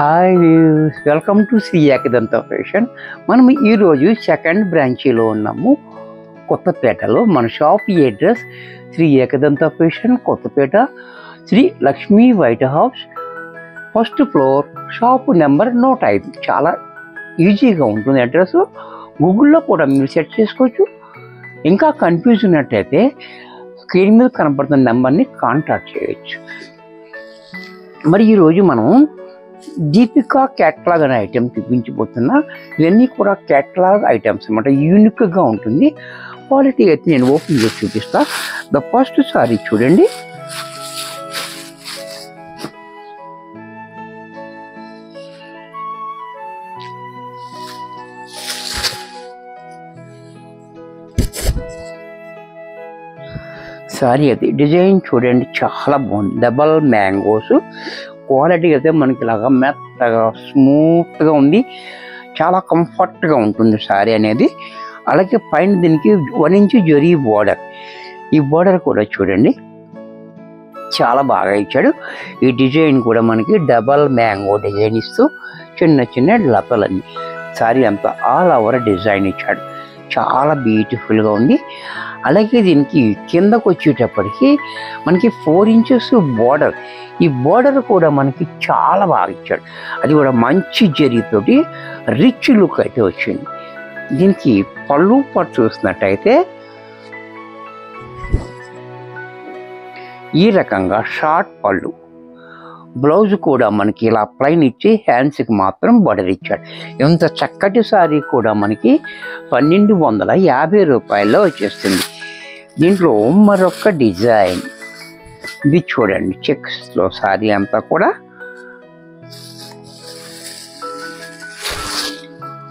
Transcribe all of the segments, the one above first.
Hi views, welcome to Shri Ekadanta fashion. మనం ఈరోజు second బ్రాంచీలో ఉన్నాము, కొత్తపేటలో. మన shop address Shri Ekadanta fashion, Kothapeta, Shri Lakshmi white house, first floor, shop number 105. చాలా ఈజీగా ఉంటుంది అడ్రస్. గూగుల్లో కూడా మీరు సెర్చ్ చేసుకోవచ్చు. ఇంకా కన్ఫ్యూజ్ ఉన్నట్టయితే స్క్రీన్ మీద కనపడుతున్న నెంబర్ని కాంటాక్ట్ చేయొచ్చు. మరి ఈరోజు మనం దీపికా క్యాటలాగ్ అనే ఐటెం చూపించబోతున్నా. ఇవన్నీ కూడా క్యాటలాగ్ ఐటమ్స్ అన్నమాట, యూనిక్గా ఉంటుంది. క్వాలిటీ అయితే నేను ఓపెన్ చేసి చూపిస్తా. ద ఫస్ట్ సారీ చూడండి. సారీ అది డిజైన్ చూడండి, చాలా బాగుంది. Double mangoes. క్వాలిటీ అయితే మనకి ఇలాగా మెత్తగా స్మూత్గా ఉంది, చాలా కంఫర్ట్గా ఉంటుంది సారీ అనేది. అలాగే పైన దీనికి 1 ఇంచ్ జరీ బోర్డర్. ఈ బోర్డర్ కూడా చూడండి చాలా బాగా ఇచ్చాడు. ఈ డిజైన్ కూడా మనకి డబల్ మ్యాంగో డిజైన్ ఇస్తూ చిన్న చిన్న లతలన్నీ సారీ అంతా ఆల్ ఓవర్ డిజైన్ ఇచ్చాడు. చాలా బ్యూటిఫుల్గా ఉంది. అలాగే దీనికి కిందకు వచ్చేటప్పటికి మనకి 4 ఇంచెస్ బోర్డర్. ఈ బోర్డర్ కూడా మనకి చాలా బాగా ఇచ్చాడు. అది కూడా మంచి జరీతోటి రిచ్ లుక్ అయితే వచ్చింది. దీనికి పళ్ళు పట్టు చూసినట్టయితే ఈ రకంగా షార్ట్ పళ్ళు. బ్లౌజ్ కూడా మనకి ఇలా ప్లైన్ ఇచ్చి హ్యాండ్స్కి మాత్రం బోర్డర్ ఇచ్చాడు. ఇంత చక్కటి సారీ కూడా మనకి 1250 రూపాయల్లో వచ్చేస్తుంది. దీంట్లో మరొక డిజైన్ ఇది చూడండి, చెక్స్లో సారీ అంతా కూడా.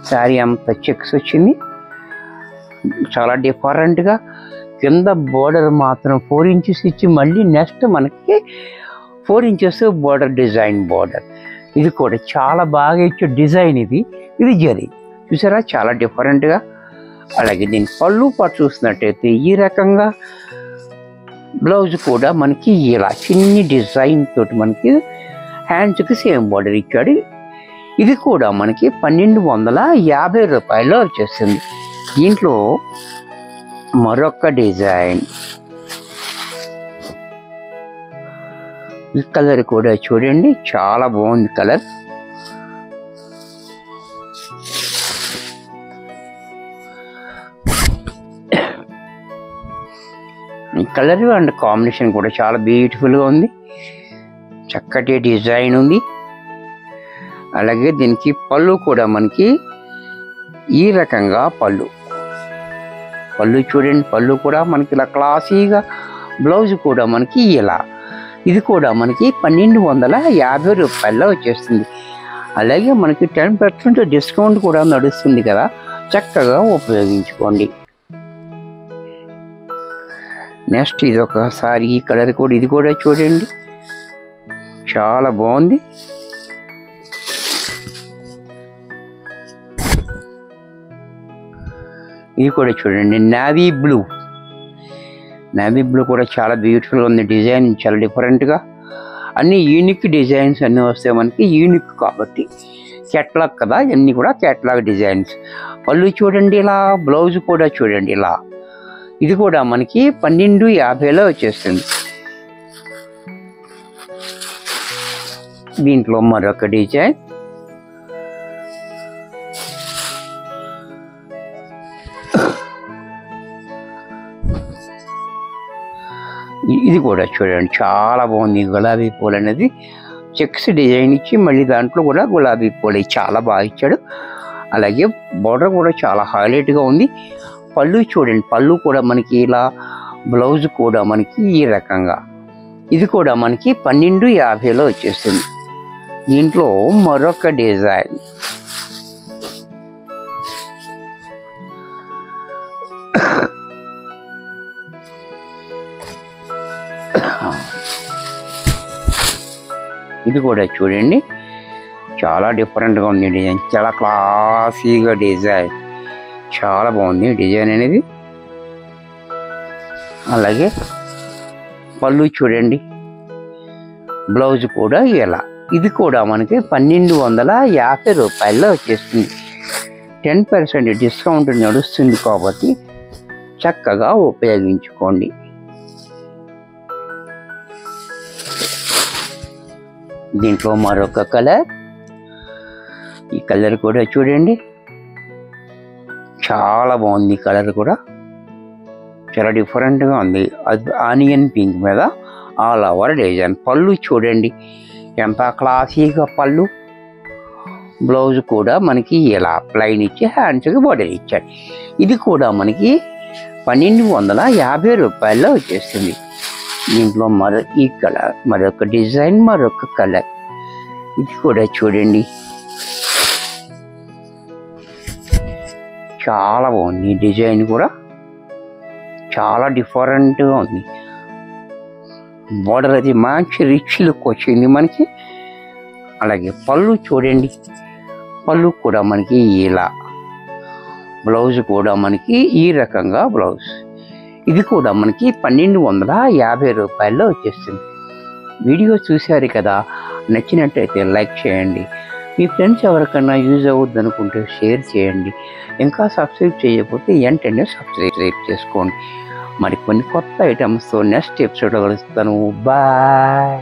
సారీ అంతా చెక్స్ వచ్చింది, చాలా డిఫరెంట్గా. కింద బోర్డర్ మాత్రం 4 ఇంచెస్ ఇచ్చి మళ్ళీ నెక్స్ట్ మనకి 4 ఇంచెస్ బోర్డర్, డిజైన్ బోర్డర్. ఇది కూడా చాలా బాగా ఇచ్చే డిజైన్. ఇది జరీ చూసారా, చాలా డిఫరెంట్గా. అలాగే దీని పళ్ళు పాటు చూసినట్టయితే ఈ రకంగా. బ్లౌజ్ కూడా మనకి ఇలా చిన్ని డిజైన్ తోటి మనకి హ్యాండ్స్కి సేమ్ బోర్డర్ ఇచ్చాడు. ఇది కూడా మనకి 1250 రూపాయల్లో వచ్చేస్తుంది. దీంట్లో మరొక డిజైన్. ఈ కలర్ కూడా చూడండి, చాలా బాగుంది కలర్. ఈ కలర్ అండ్ కాంబినేషన్ కూడా చాలా బ్యూటిఫుల్గా ఉంది, చక్కటి డిజైన్ ఉంది. అలాగే దీనికి పళ్ళు కూడా మనకి ఈ రకంగా పళ్ళు చూడండి. పళ్ళు కూడా మనకి ఇలా క్లాసీగా. బ్లౌజ్ కూడా మనకి ఇలా. ఇది కూడా మనకి 1250 రూపాయల్లో వచ్చేస్తుంది. అలాగే మనకి 10% డిస్కౌంట్ కూడా నడుస్తుంది కదా, చక్కగా ఉపయోగించుకోండి. నెక్స్ట్ ఇది ఒకసారి ఈ కలర్ కూడా, ఇది కూడా చూడండి చాలా బాగుంది. ఇది కూడా చూడండి, నేవీ బ్లూ కూడా చాలా బ్యూటిఫుల్గా ఉంది. డిజైన్ చాలా డిఫరెంట్గా. అన్ని యూనిక్ డిజైన్స్ అన్నీ వస్తాయి మనకి, యూనిక్ కాబట్టి. క్యాటలాగ్ కదా, ఇవన్నీ కూడా క్యాటలాగ్ డిజైన్స్. పళ్ళు చూడండి ఇలా, బ్లౌజ్ కూడా చూడండి ఇలా. ఇది కూడా మనకి 1250లో వచ్చేస్తుంది. దీంట్లో మరొక డిజైన్. ఇది కూడా చూడండి చాలా బాగుంది. గులాబీ పూలు అనేది చెక్స్ డిజైన్ ఇచ్చి మళ్ళీ దాంట్లో కూడా గులాబీ పూలు చాలా బాగా ఇచ్చాడు. అలాగే బోర్డర్ కూడా చాలా హైలైట్గా ఉంది. పళ్ళు చూడండి, పళ్ళు కూడా మనకి ఇలా. బ్లౌజ్ కూడా మనకి ఈ రకంగా. ఇది కూడా మనకి 1250లో వచ్చేస్తుంది. దీంట్లో మరొక డిజైన్. ఇది కూడా చూడండి చాలా డిఫరెంట్గా ఉంది డిజైన్, చాలా క్లాసీగా డిజైన్, చాలా బాగుంది డిజైన్ అనేది. అలాగే పళ్ళు చూడండి, బ్లౌజ్ కూడా ఇలా ఇది కూడా మనకి 1250 రూపాయల్లో వచ్చేస్తుంది. 10% డిస్కౌంట్ నడుస్తుంది కాబట్టి చక్కగా ఉపయోగించుకోండి. దీంట్లో మరొక కలర్, ఈ కలర్ కూడా చూడండి చాలా బాగుంది. కలర్ కూడా చాలా డిఫరెంట్గా ఉంది. అది ఆనియన్ పింక్ మీద ఆల్ ఓవర్ డిజైన్. పళ్ళు చూడండి ఎంత క్లాసీగా పళ్ళు. బ్లౌజ్ కూడా మనకి ఇలా ప్లైన్ ఇచ్చి హ్యాండ్స్కి బోర్డర్ ఇచ్చాడు. ఇది కూడా మనకి 1250 రూపాయల్లో వచ్చేస్తుంది. దీంట్లో ఈ కలర్, మరొక డిజైన్, మరొక కలర్. ఇది కూడా చూడండి చాలా బాగుంది. ఈ డిజైన్ కూడా చాలా డిఫరెంట్గా ఉంది. బోర్డర్ అది మంచి రిచ్ లుక్ వచ్చింది మనకి. అలాగే పళ్ళు చూడండి, పళ్ళు కూడా మనకి ఇలా, బ్లౌజ్ కూడా మనకి ఈ రకంగా బ్లౌజ్. ఇది కూడా మనకి 1250 రూపాయల్లో వచ్చేస్తుంది. వీడియో చూశారు కదా, నచ్చినట్టయితే లైక్ చేయండి. మీ ఫ్రెండ్స్ ఎవరికన్నా యూజ్ అవుద్ది అనుకుంటే షేర్ చేయండి. ఇంకా సబ్స్క్రైబ్ చేయకపోతే వెంటనే సబ్స్క్రైబ్ చేసుకోండి. మరి కొన్ని కొత్త ఐటమ్స్తో నెక్స్ట్ ఎపిసోడ్లో కలుస్తాను. బాయ్.